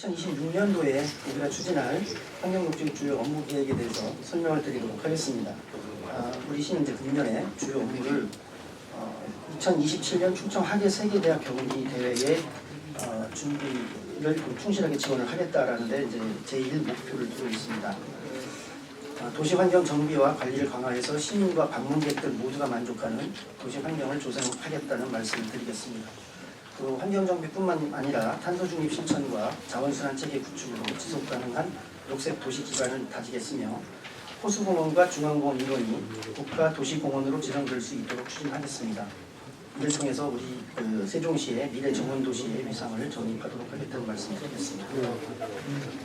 2026년도에 우리가 추진할 환경녹지 주요 업무 계획에 대해서 설명을 드리도록 하겠습니다. 우리 시는 이제 금년에 주요 업무를 2027년 충청 하계 세계대학 경기 대회에 준비를 충실하게 지원을 하겠다라는데 이제 제1 목표를 두고 있습니다. 도시 환경 정비와 관리를 강화해서 시민과 방문객들 모두가 만족하는 도시 환경을 조성하겠다는 말씀을 드리겠습니다. 그 환경 정비뿐만 아니라 탄소 중립 실천과 자원순환 체계 구축으로 지속 가능한 녹색 도시 기반을 다지겠으며 호수공원과 중앙공원 일원이 국가 도시공원으로 지정될 수 있도록 추진하겠습니다. 이를 통해서 우리 세종시의 미래 정원도시의 위상을 정립하도록 하겠다는 말씀을 드리겠습니다.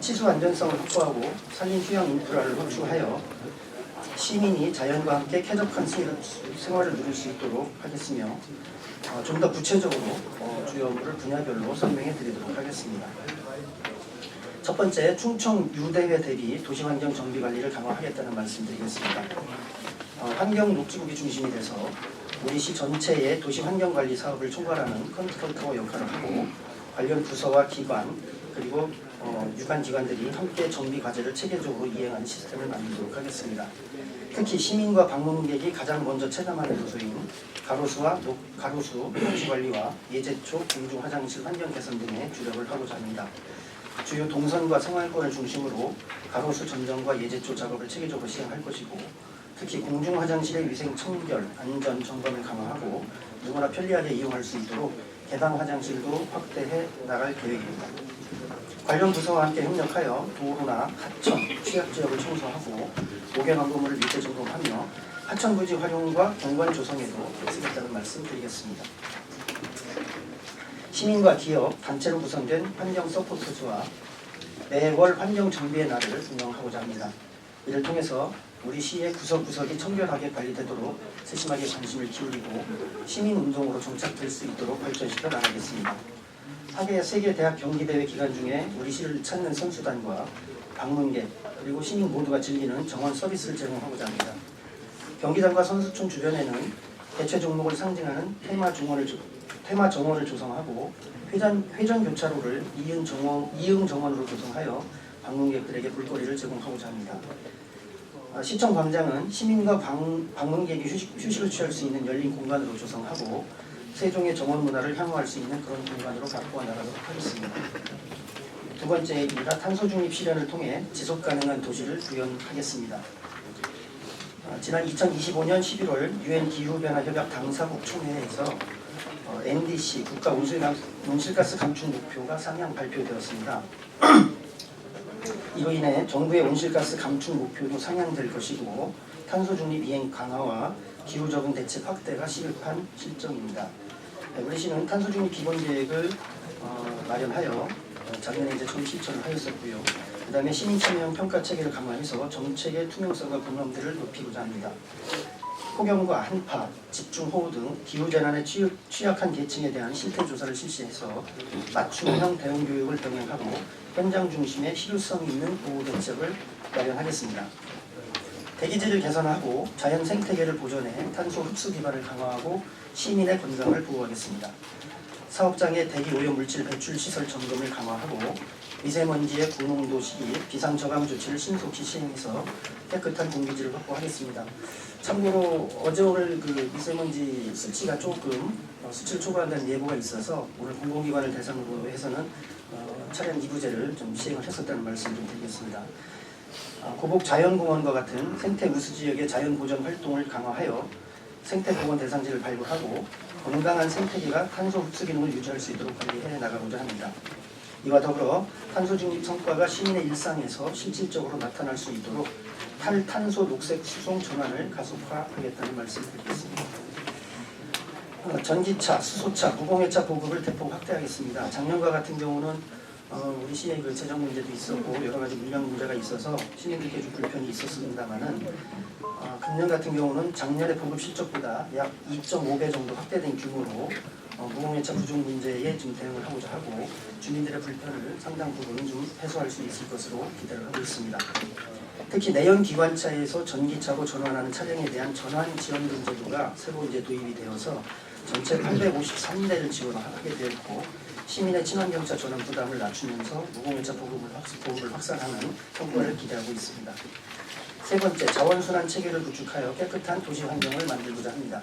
치수 안전성을 확보하고 산림 휴양 인프라를 확충하여 시민이 자연과 함께 쾌적한 생활을 누릴 수 있도록 하겠으며 좀 더 구체적으로 주요 업무를 분야별로 설명해 드리도록 하겠습니다. 첫 번째, 충청 유대회 대비 도시환경 정비 관리를 강화하겠다는 말씀드리겠습니다. 환경 녹지국이 중심이 돼서 우리 시 전체의 도시 환경 관리 사업을 총괄하는 컨트롤 타워 역할을 하고 관련 부서와 기관 그리고 유관 기관들이 함께 정비 과제를 체계적으로 이행하는 시스템을 만들도록 하겠습니다. 특히 시민과 방문객이 가장 먼저 체감하는 요소인 가로수, 녹지관리와 예제초, 공중 화장실 환경 개선 등에 주력을 하고자 합니다. 주요 동선과 생활권을 중심으로 가로수 전정과 예제초 작업을 체계적으로 시행할 것이고 특히 공중 화장실의 위생 청결, 안전 점검을 강화하고 누구나 편리하게 이용할 수 있도록 개방 화장실도 확대해 나갈 계획입니다. 관련 부서와 함께 협력하여 도로나 하천, 취약지역을 청소하고 목연왕고물을 밀대 점검하며 하천 부지 활용과 경관 조성에도 쓰겠다는 말씀 드리겠습니다. 시민과 기업, 단체로 구성된 환경 서포터즈와 매월 환경 정비의 날을 운영하고자 합니다. 이를 통해서 우리 시의 구석구석이 청결하게 관리되도록 세심하게 관심을 기울이고 시민운동으로 정착될 수 있도록 발전시켜 나가겠습니다. 하계 세계대학 경기대회 기간 중에 우리 시를 찾는 선수단과 방문객 그리고 시민 모두가 즐기는 정원 서비스를 제공하고자 합니다. 경기장과 선수촌 주변에는 개최 종목을 상징하는 테마 정원을 조성하고 회전 교차로를 이응 정원으로 조성하여 방문객들에게 볼거리를 제공하고자 합니다. 시청 광장은 시민과 방문객이 휴식을 취할 수 있는 열린 공간으로 조성하고 세종의 정원 문화를 향유할 수 있는 그런 공간으로 바꾸어 나가도록 하겠습니다. 두 번째입니다. 탄소 중립 실현을 통해 지속 가능한 도시를 구현하겠습니다. 지난 2025년 11월 유엔 기후변화협약 당사국 총회에서 NDC 국가 온실가스 감축 목표가 상향 발표되었습니다. 이로 인해 정부의 온실가스 감축 목표도 상향될 것이고 탄소 중립 이행 강화와 기후 적응 대책 확대가 시급한 실정입니다. 우리 시는 탄소 중립 기본 계획을 마련하여 작년에 이제 처음 실천을 하였었고요. 그다음에 시민 참여형 평가 체계를 강화해서 정책의 투명성과 공감대를 높이고자 합니다. 폭염과 한파, 집중호우 등 기후재난에 취약한 계층에 대한 실태조사를 실시해서 맞춤형 대응교육을 병행하고 현장 중심의 실효성 있는 보호대책을 마련하겠습니다. 대기질을 개선하고 자연 생태계를 보존해 탄소 흡수 기반을 강화하고 시민의 건강을 보호하겠습니다. 사업장의 대기 오염 물질 배출 시설 점검을 강화하고 미세먼지의 고농도 시기 비상 저감 조치를 신속히 시행해서 깨끗한 공기질을 확보하겠습니다. 참고로 어제 오늘 그 미세먼지 수치가 조금 수치를 초과한다는 예보가 있어서 오늘 공공기관을 대상으로 해서는 차량 이부제를 좀 시행을 했었다는 말씀 좀 드리겠습니다. 고복 자연공원과 같은 생태 우수 지역의 자연보전 활동을 강화하여 생태보건 대상지를 발굴하고 건강한 생태계가 탄소 흡수 기능을 유지할 수 있도록 관리해 나가고자 합니다. 이와 더불어 탄소 중립 성과가 시민의 일상에서 실질적으로 나타날 수 있도록 탈탄소 녹색 수송 전환을 가속화하겠다는 말씀을 드리겠습니다. 전기차, 수소차, 무공해차 보급을 대폭 확대하겠습니다. 작년과 같은 경우는 우리 시의 그 재정 문제도 있었고 여러 가지 물량 문제가 있어서 시민들께 좀 불편이 있었습니다만은 금년 같은 경우는 작년의 보급 실적보다 약 2.5배 정도 확대된 규모로 무공해차 부족 문제에 좀 대응을 하고자 하고 주민들의 불편을 상당 부분 좀 해소할 수 있을 것으로 기대를 하고 있습니다. 특히 내연 기관차에서 전기차로 전환하는 차량에 대한 전환 지원금 제도가 새로 이제 도입이 되어서 전체 853대를 지원하게 되었고 시민의 친환경차 전환 부담을 낮추면서 무공해차 보급을 확산하는 성과를 기대하고 있습니다. 세 번째, 자원순환 체계를 구축하여 깨끗한 도시 환경을 만들고자 합니다.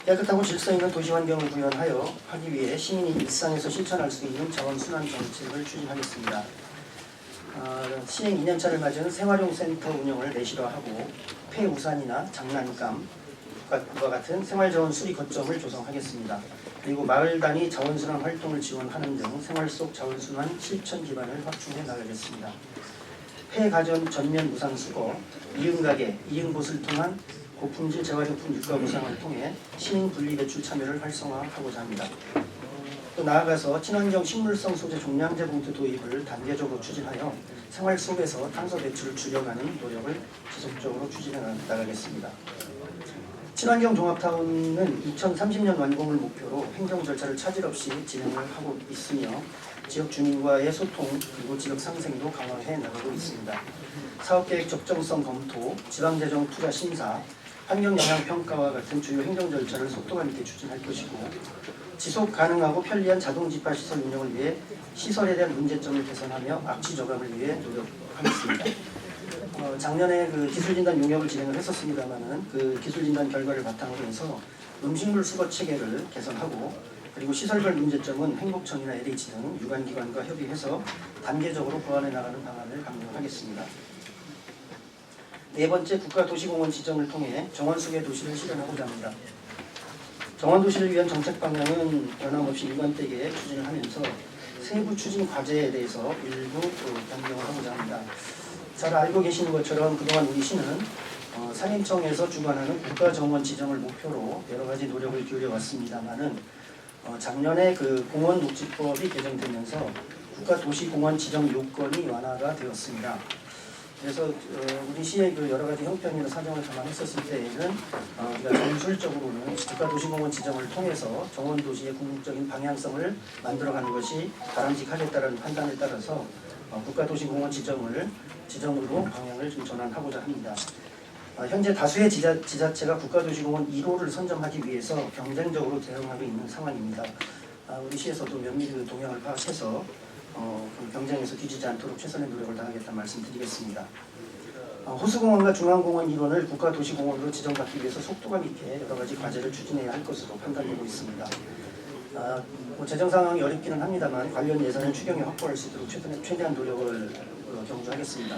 깨끗하고 질서 있는 도시 환경을 구현하여 하기 위해 시민이 일상에서 실천할 수 있는 자원순환 정책을 추진하겠습니다. 시행 2년차를 맞은 생활용 센터 운영을 내실화하고 폐우산이나 장난감 과 같은 생활자원 수리 거점을 조성하겠습니다. 그리고 마을 단위 자원순환 활동을 지원하는 등 생활 속 자원순환 실천 기반을 확충해 나가겠습니다. 폐가전 전면 무상 수거, 이응가게, 이응봇을 통한 고품질 재활용품 유가 보상을 통해 시민 분리배출 참여를 활성화하고자 합니다. 또 나아가서 친환경 식물성 소재 종량제 봉투 도입을 단계적으로 추진하여 생활 속에서 탄소 배출을 줄여가는 노력을 지속적으로 추진해 나가겠습니다. 친환경 종합타운은 2030년 완공을 목표로 행정 절차를 차질 없이 진행을 하고 있으며 지역 주민과의 소통 그리고 지역 상생도 강화해 나가고 있습니다. 사업계획 적정성 검토, 지방재정 투자 심사, 환경영향평가와 같은 주요 행정 절차를 속도감 있게 추진할 것이고 지속 가능하고 편리한 자동 집합 시설 운영을 위해 시설에 대한 문제점을 개선하며 악취 저감을 위해 노력하겠습니다. 작년에 그 기술진단 용역을 진행을 했었습니다만은 그 기술진단 결과를 바탕으로 해서 음식물 수거 체계를 개선하고 그리고 시설별 문제점은 행복청이나 LH 등 유관기관과 협의해서 단계적으로 보완해 나가는 방안을 강구하겠습니다. 네 번째, 국가도시공원 지정을 통해 정원수계 도시를 실현하고자 합니다. 정원도시를 위한 정책 방향은 변함없이 일관되게 추진을 하면서 세부 추진 과제에 대해서 일부 변경을 하고자 합니다. 잘 알고 계시는 것처럼 그동안 우리 시는 산림청에서 주관하는 국가정원 지정을 목표로 여러 가지 노력을 기울여왔습니다만은 작년에 그 공원녹지법이 개정되면서 국가도시공원 지정 요건이 완화가 되었습니다. 그래서 우리 시의 그 여러 가지 형편이나 사정을 감안했었을 때에는 우리가 전술적으로는 국가도시공원 지정을 통해서 정원도시의 궁극적인 방향성을 만들어가는 것이 바람직하겠다는 판단에 따라서 국가도시공원 지정으로 방향을 좀 전환하고자 합니다. 현재 다수의 지자체가 국가도시공원 1호를 선정하기 위해서 경쟁적으로 대응하고 있는 상황입니다. 우리 시에서도 면밀히 동향을 파악해서 그 경쟁에서 뒤지지 않도록 최선의 노력을 다하겠다는 말씀드리겠습니다. 호수공원과 중앙공원 1호를 국가도시공원으로 지정받기 위해서 속도감 있게 여러 가지 과제를 추진해야 할 것으로 판단되고 있습니다. 재정 상황이 어렵기는 합니다만 관련 예산을 추경에 확보할 수 있도록 최대한 노력을 경주하겠습니다.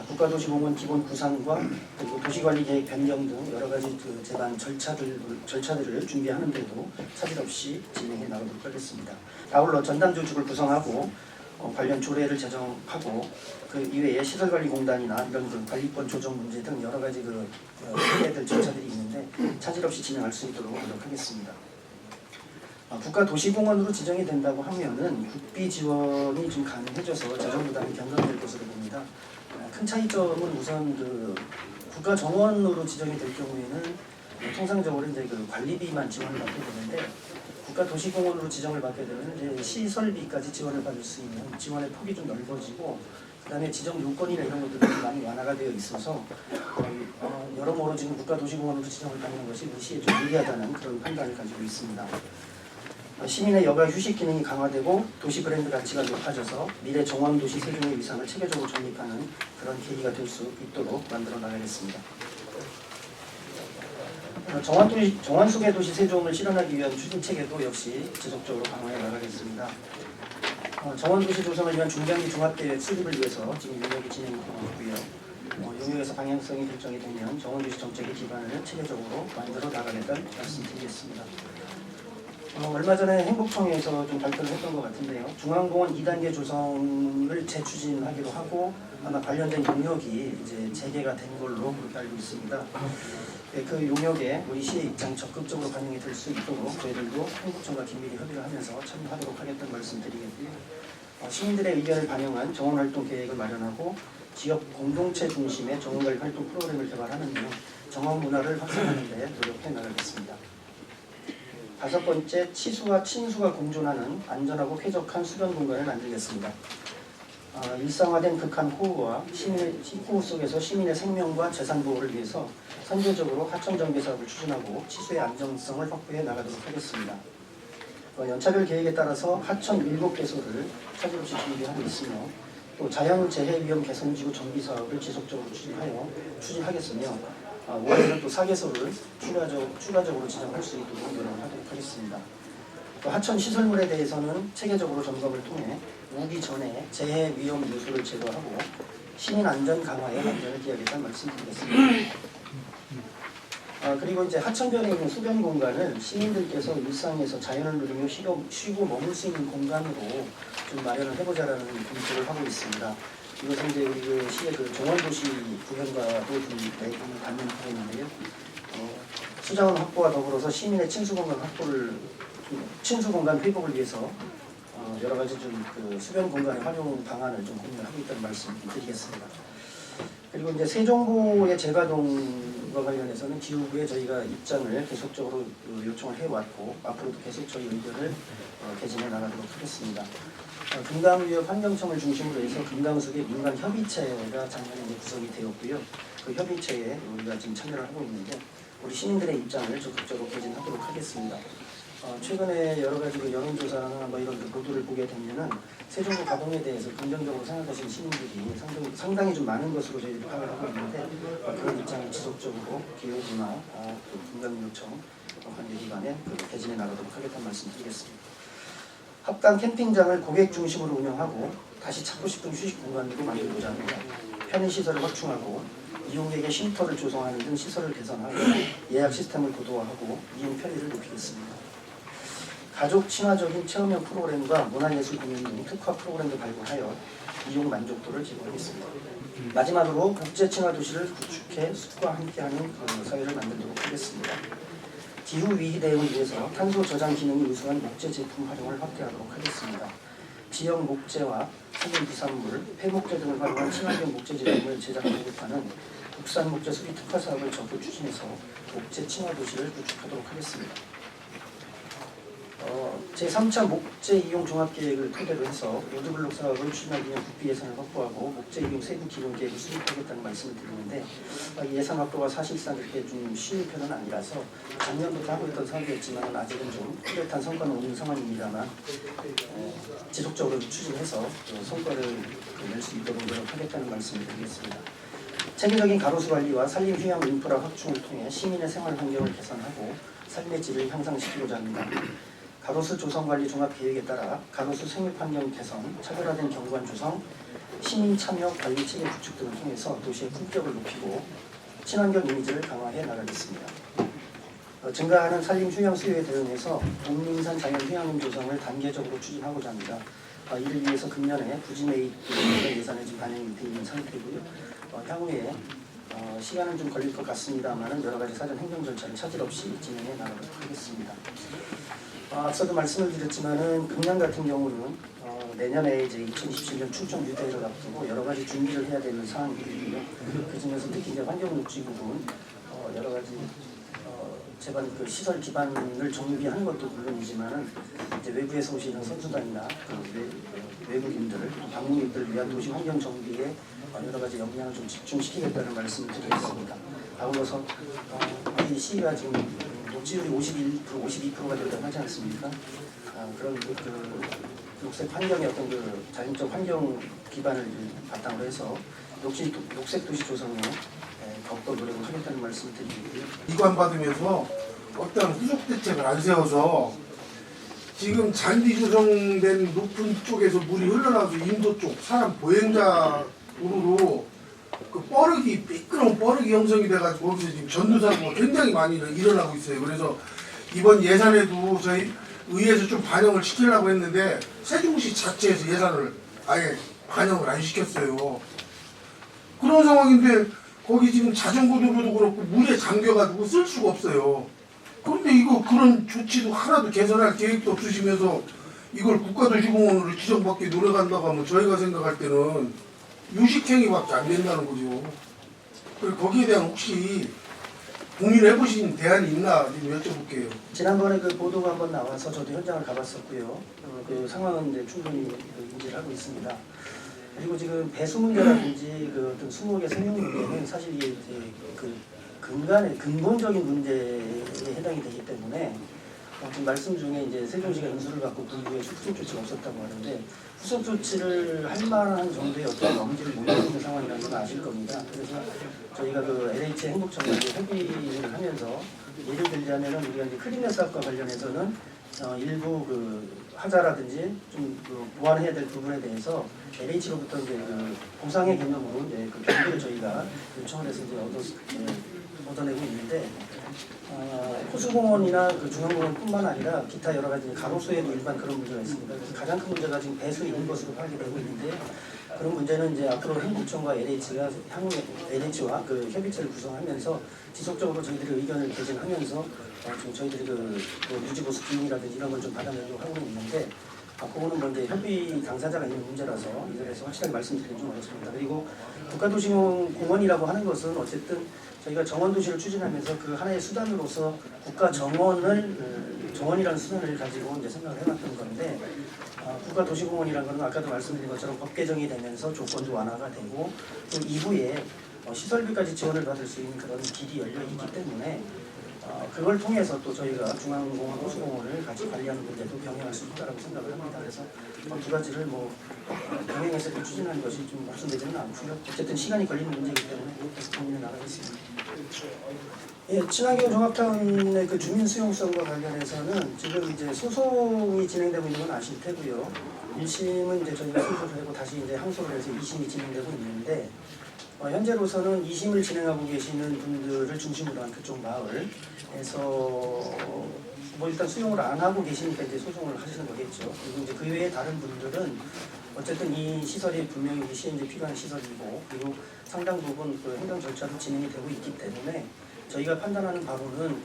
국가도시공원 기본 구상과 그리고 도시관리계획 변경 등 여러 가지 그 제반 절차들을 준비하는 데도 차질 없이 진행해 나가도록 하겠습니다. 아울러 전담조직을 구성하고 관련 조례를 제정하고 그 이외에 시설관리공단이나 이런 그 관리권 조정 문제 등 여러 가지 그 해야 될 절차들이 있는데 차질 없이 진행할 수 있도록 노력하겠습니다. 국가도시공원으로 지정이 된다고 하면은 국비 지원이 좀 가능해져서 재정 부담이 변경될 것으로 봅니다. 큰 차이점은 우선 그 국가정원으로 지정이 될 경우에는 통상적으로 이제 그 관리비만 지원을 받게 되는데 국가도시공원으로 지정을 받게 되면 이제 시설비까지 지원을 받을 수 있는 지원의 폭이 좀 넓어지고 그다음에 지정 요건이나 이런 것들이 많이 완화가 되어 있어서 여러모로 지금 국가도시공원으로 지정을 받는 것이 우리 시에 좀 유리하다는 그런 판단을 가지고 있습니다. 시민의 여가 휴식 기능이 강화되고 도시 브랜드 가치가 높아져서 미래 정원도시 세종의 위상을 체계적으로 정립하는 그런 계기가 될 수 있도록 만들어 나가겠습니다. 정원수계 도시 세종을 실현하기 위한 추진 체계도 역시 지속적으로 강화해 나가겠습니다. 정원도시 조성을 위한 중장기 종합계획 수립을 위해서 지금 용역이 진행되고 있고요. 용역에서 방향성이 결정이 되면 정원도시 정책의 기반을 체계적으로 만들어 나가겠다는 말씀드리겠습니다. 얼마 전에 행복청에서 좀 발표를 했던 것 같은데요. 중앙공원 2단계 조성을 재추진하기로 하고 아마 관련된 용역이 이제 재개가 된 걸로 그렇게 알고 있습니다. 그 용역에 우리 시의 입장이 적극적으로 반영이 될 수 있도록 저희들도 행복청과 긴밀히 협의를 하면서 참여하도록 하겠다는 말씀드리겠고요. 시민들의 의견을 반영한 정원활동 계획을 마련하고 지역 공동체 중심의 정원관리 활동 프로그램을 개발하는 등 정원 문화를 확산하는 데 노력해 나가겠습니다. 다섯 번째, 치수와 친수가 공존하는 안전하고 쾌적한 수변 공간을 만들겠습니다. 일상화된 극한 호우와 호우 속에서 시민의 생명과 재산 보호를 위해서 선제적으로 하천 정비 사업을 추진하고 치수의 안정성을 확보해 나가도록 하겠습니다. 연차별 계획에 따라서 하천 7개소를 차질 없이 준비하고 있으며 또 자연재해 위험 개선지구 정비 사업을 지속적으로 추진하겠으며 올해는 또 4개소를 추가적으로 지정할 수 있도록 노력하도록 하겠습니다. 또 하천 시설물에 대해서는 체계적으로 점검을 통해 오기 전에 재해 위험 요소를 제거하고 시민 안전 강화에 안전을 기하겠다는 말씀드리겠습니다. 그리고 이제 하천변에 있는 수변 공간을 시민들께서 일상에서 자연을 누리며 쉬고 머물 수 있는 공간으로 좀 마련을 해보자라는 검토를 하고 있습니다. 이것은 이제 우리 그 시의 그 종원도시 구현과도 좀 내용을 갖는 부분인데요. 수자원 확보와 더불어서 시민의 친수 공간 회복을 위해서 여러 가지 좀 그 수변 공간의 활용 방안을 좀 고민하고 있다는 말씀 드리겠습니다. 그리고 이제 세종보의 재가동과 관련해서는 기후부에 저희가 입장을 계속적으로 요청을 해왔고 앞으로도 계속 저희 의견을 개진해 나가도록 하겠습니다. 금강위협 환경청을 중심으로 해서 금강석의 민간 협의체가 작년에 이제 구성이 되었고요. 그 협의체에 우리가 지금 참여를 하고 있는데 우리 시민들의 입장을 적극적으로 개진하도록 하겠습니다. 최근에 여러 가지 그 여론조사나 뭐 이런 그 보도를 보게 되면은 세종보 가동에 대해서 긍정적으로 생각하시는 시민들이 상당히 좀 많은 것으로 저희들이 파악을 하고 있는데 그런 입장을 지속적으로 기후부나 또 금강위협청 관계기관에 개진해 나가도록 하겠다는 말씀드리겠습니다. 합당 캠핑장을 고객 중심으로 운영하고 다시 찾고 싶은 휴식 공간으로 만들고자 합니다. 편의시설을 확충하고 이용객의 쉼터를 조성하는 등 시설을 개선하고 예약 시스템을 고도화하고 이용 편의를 높이겠습니다. 가족 친화적인 체험형 프로그램과 문화예술 공연 등 특화 프로그램도 발굴하여 이용 만족도를 제고하겠습니다. 마지막으로 국제 친화 도시를 구축해 숲과 함께하는 사회를 만들도록 하겠습니다. 기후 위기 대응을 위해서 탄소 저장 기능이 우수한 목재 제품 활용을 확대하도록 하겠습니다. 지역 목재와 산림 부산물, 폐목재 등을 활용한 친환경 목재 제품을 제작하고파는 국산 목재 수리 특화 사업을 적극 추진해서 목재 친화 도시를 구축하도록 하겠습니다. 제3차 목재 이용 종합계획을 토대로 해서 로드블록 사업을 추진하기 위한 국비 예산을 확보하고 목재 이용 세부 기본 계획을 수립하겠다는 말씀을 드리는데 예산 확보가 사실상 그렇게 좀 쉬운 편은 아니라서 작년부터 하고 있던 사업이었지만 아직은 좀 뚜렷한 성과는 없는 상황입니다만 지속적으로 추진해서 성과를 낼 수 있도록 노력하겠다는 말씀을 드리겠습니다. 체계적인 가로수 관리와 산림 휴양 인프라 확충을 통해 시민의 생활 환경을 개선하고 삶의 질을 향상시키고자 합니다. 가로수 조성관리 종합계획에 따라 가로수 생활환경 개선, 차별화된 경관 조성, 시민 참여 관리 체계 구축 등을 통해서 도시의 품격을 높이고 친환경 이미지를 강화해 나가겠습니다. 증가하는 산림 휴양 수요에 대응해서 동림산 자연 휴양림 조성을 단계적으로 추진하고자 합니다. 이를 위해서 금년에 부지메이 예산에 지금 반영이 되어 있는 상태고요. 향후에 시간은 좀 걸릴 것 같습니다만 여러 가지 사전 행정 절차를 차질 없이 진행해 나가도록 하겠습니다. 앞서도 말씀을 드렸지만은 금양 같은 경우는 내년에 이제 2027년 충청 유대를 앞두고 여러 가지 준비를 해야 되는 상황이거든요. 그 중에서 특히 이제 환경녹지 부분 여러 가지 제반 그 시설 기반을 정비하는 것도 물론이지만은 이제 외부에서 오시는 선수단이나 외국인들, 방문객들을 위한 도시 환경 정비에 여러 가지 역량을 좀 집중시키겠다는 말씀을 드리겠습니다. 아울러서 이 시가 지금 녹지율이 52%가 된다고 하지 않습니까? 그런 녹색 환경의 어떤 그 자연적 환경 기반을 바탕으로 해서 녹색 도시 조성에 더욱더 노력을 하겠다는 말씀을 드리고요. 이관 받으면서 어떤 후속 대책을 안 세워서 지금 잔디 조성된 높은 쪽에서 물이 흘러나와서 인도 쪽 사람 보행자 도로로 그 뻐르기 삐끄러운 뻐르기 형성이 돼가지고 거기서 지금 전두사고가 굉장히 많이 일어나고 있어요. 그래서 이번 예산에도 저희 의회에서 좀 반영을 시키려고 했는데 세종시 자체에서 예산을 아예 반영을 안 시켰어요. 그런 상황인데 거기 지금 자전거 도로도 그렇고 물에 잠겨가지고 쓸 수가 없어요. 그런데 이거 그런 조치도 하나도 개선할 계획도 없으시면서 이걸 국가도시공원으로 지정받게 노력한다고 하면 저희가 생각할 때는 유식행위밖에 안 된다는 거죠. 그리고 거기에 대한 혹시 고민해보신 대안이 있나 좀 여쭤볼게요. 지난번에 그 보도가 한번 나와서 저도 현장을 가봤었고요. 그 상황은 이제 충분히 인지를 하고 있습니다. 그리고 지금 배수 문제라든지 그 어떤 수목의 생명 문제는 사실 이게 이제 그 근본적인 문제에 해당이 되기 때문에 지금 말씀 중에 이제 세종시가 인수를 받고 그 이후에 후속 조치가 없었다고 하는데 후속 조치를 할 만한 정도의 어떤 엄지를 못 내리는 상황이라는 건 아실 겁니다. 그래서 저희가 그 LH 행복청과 협의를 하면서 예를 들자면은 우리가 이제 크리넷 사업과 관련해서는 일부 그 하자라든지 좀그 보완해야 될 부분에 대해서 LH로부터 이제 그 보상의 개념으로 이제 그 견제를 저희가 요청을 해서 이제 얻어내고 있는데 호수공원이나 그 중앙공원뿐만 아니라 기타 여러 가지 가로수에도 일반 그런 문제가 있습니다. 그래서 가장 큰 문제가 지금 배수인 것으로 파악되고 있는데 그런 문제는 이제 앞으로 행복청과 LH가 향후에 LH와 그 협의체를 구성하면서 지속적으로 저희들이 의견을 개진하면서 지금 저희들이 그 유지보수 비용이라든지 이런 걸 좀 받아내려고 하고 있는데 그거는 뭐 이제 협의 당사자가 있는 문제라서 이 자리에서 확실하게 말씀드리기 좀 어렵습니다. 그리고 국가도시공원이라고 하는 것은 어쨌든 저희가 정원도시를 추진하면서 그 하나의 수단으로서 국가 정원이라는 수단을 가지고 이제 생각을 해봤던 건데 국가도시공원이라는 것은 아까도 말씀드린 것처럼 법 개정이 되면서 조건도 완화가 되고 또 이후에 시설비까지 지원을 받을 수 있는 그런 길이 열려 있기 때문에 그걸 통해서 또 저희가 중앙공원, 호수공원을 같이 관리하는 문제도 병행할 수 있다고 생각을 합니다. 그래서 두 가지를 병행해서 이렇게 추진하는 것이 좀 말씀되지는 않고요. 어쨌든 시간이 걸리는 문제이기 때문에 계속 고민해 나가겠습니다. 예, 친환경 종합타운의 그 주민 수용성과 관련해서는 지금 이제 소송이 진행되고 있는 건 아실 테고요. 1심은 이제 저희가 승소를 하고 다시 이제 항소를 해서 2심이 진행되고 있는데 현재로서는 2심을 진행하고 계시는 분들을 중심으로 한 그쪽 마을에서 일단 수용을 안 하고 계시니까 이제 소송을 하시는 거겠죠. 그리고 이제 그 외에 다른 분들은 어쨌든 이 시설이 분명히 우리 시에 이제 필요한 시설이고 그리고 상당 부분 그 행정 절차도 진행이 되고 있기 때문에 저희가 판단하는 바로는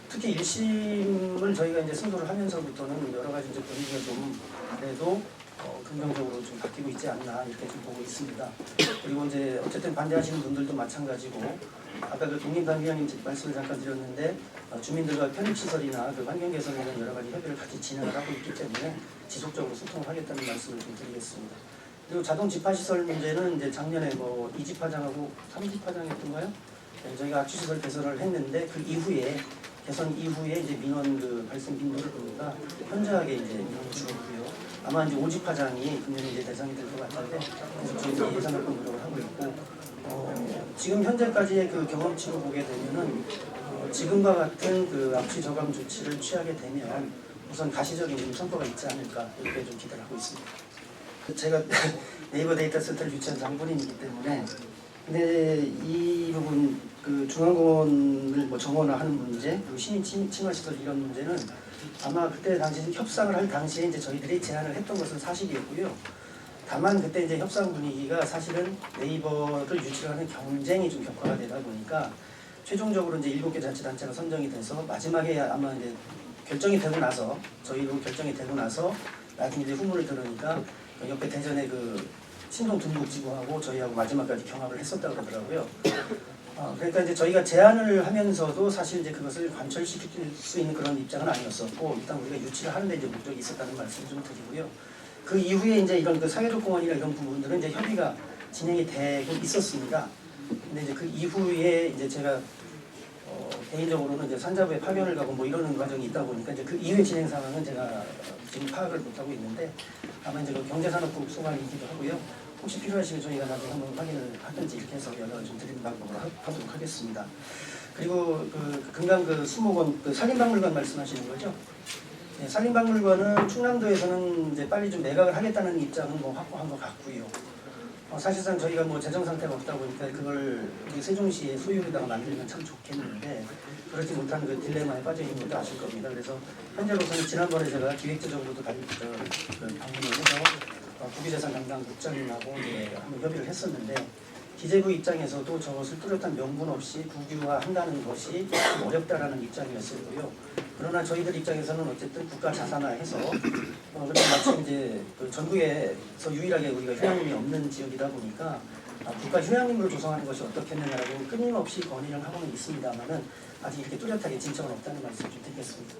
특히 1심을 저희가 이제 승소를 하면서부터는 여러 가지 이제 분위기가 좀 그래도 긍정적으로 좀 바뀌고 있지 않나 이렇게 좀 보고 있습니다. 그리고 이제 어쨌든 반대하시는 분들도 마찬가지고 아까 그 독립단위원님 말씀을 잠깐 드렸는데 주민들과 편입시설이나 그 환경 개선에 대한 여러 가지 협의를 같이 진행을 하고 있기 때문에 지속적으로 소통을 하겠다는 말씀을 좀 드리겠습니다. 그리고 자동 집화시설 문제는 이제 작년에 2집화장하고 3집화장이었던가요? 네, 저희가 악취시설 개선을 했는데 그 이후에 개선 이후에 이제 민원 그 발생 빈도를 보니까 현저하게 이제 민원이 줄었고요. 아마 이제 5집화장이 금년에 이제 대상이 될 것 같은데 그래서 저희 예산을 노력을 하고 있고 지금 현재까지의 그 경험치로 보게 되면은 지금과 같은 그 악취 저감 조치를 취하게 되면 우선 가시적인 좀 성과가 있지 않을까 이렇게 좀 기대를 하고 있습니다. 제가 네이버 데이터 센터를 유치한 장본인이기 때문에 근데 이 부분 그 중앙공원을 정원화하는 문제 그리고 시민 친화시설 이런 문제는 아마 그때 당시 협상을 할 당시에 이제 저희들이 제안을 했던 것은 사실이었고요. 다만 그때 이제 협상 분위기가 사실은 네이버를 유치하는 경쟁이 좀 격화가 되다 보니까 최종적으로 이제 7개 자치단체가 선정이 돼서 마지막에 아마 이제 결정이 되고 나서 저희로 결정이 되고 나서 나중에 이제 후문을 들으니까 그 옆에 대전에 그 신동 둔북지구하고 저희하고 마지막까지 경합을 했었다고 그러더라고요. 그러니까 이제 저희가 제안을 하면서도 사실 이제 그것을 관철시킬 수 있는 그런 입장은 아니었었고 일단 우리가 유치를 하는데 이제 목적이 있었다는 말씀 좀 드리고요. 그 이후에 이제 이런 그 사회적 공원이나 이런 부분들은 이제 협의가 진행이 되고 있었습니다. 근데 이제 그 이후에 이제 제가 개인적으로는 이제 산자부에 파견을 가고 이러는 과정이 있다 보니까 이제 그 이후의 진행 상황은 제가 지금 파악을 못하고 있는데 아마 이제 그 경제산업부 소관이기도 하고요. 혹시 필요하시면 저희가 나중에 한번 확인을 하든지 이렇게 해서 연락을 좀 드리는 방법으로 하도록 하겠습니다. 그리고 그 금강 그 수목원 그 산림박물관 말씀하시는 거죠? 네, 산림박물관은 충남도에서는 이제 빨리 좀 매각을 하겠다는 입장은 확고한 것 같고요. 사실상 저희가 재정 상태가 없다 보니까 그걸 세종시의 소유에다가 만들면 참 좋겠는데 그렇지 못한 그 딜레마에 빠져 있는 것도 아실 겁니다. 그래서 현재로서는 지난번에 제가 기획재정부도 방문을 해서 국유재산 담당 국장님하고 한번 협의를 했었는데 기재부 입장에서도 저것을 뚜렷한 명분 없이 국유화한다는 것이 좀 어렵다라는 입장이었고요. 그러나 저희들 입장에서는 어쨌든 국가 자산화해서 그런데 마침 이제 그 전국에서 유일하게 우리가 휴양림이 없는 지역이다 보니까 국가 휴양림으로 조성하는 것이 어떻겠느냐라고 끊임없이 건의를 하고는 있습니다만은 아직 이렇게 뚜렷하게 진척은 없다는 말씀 좀 드리겠습니다.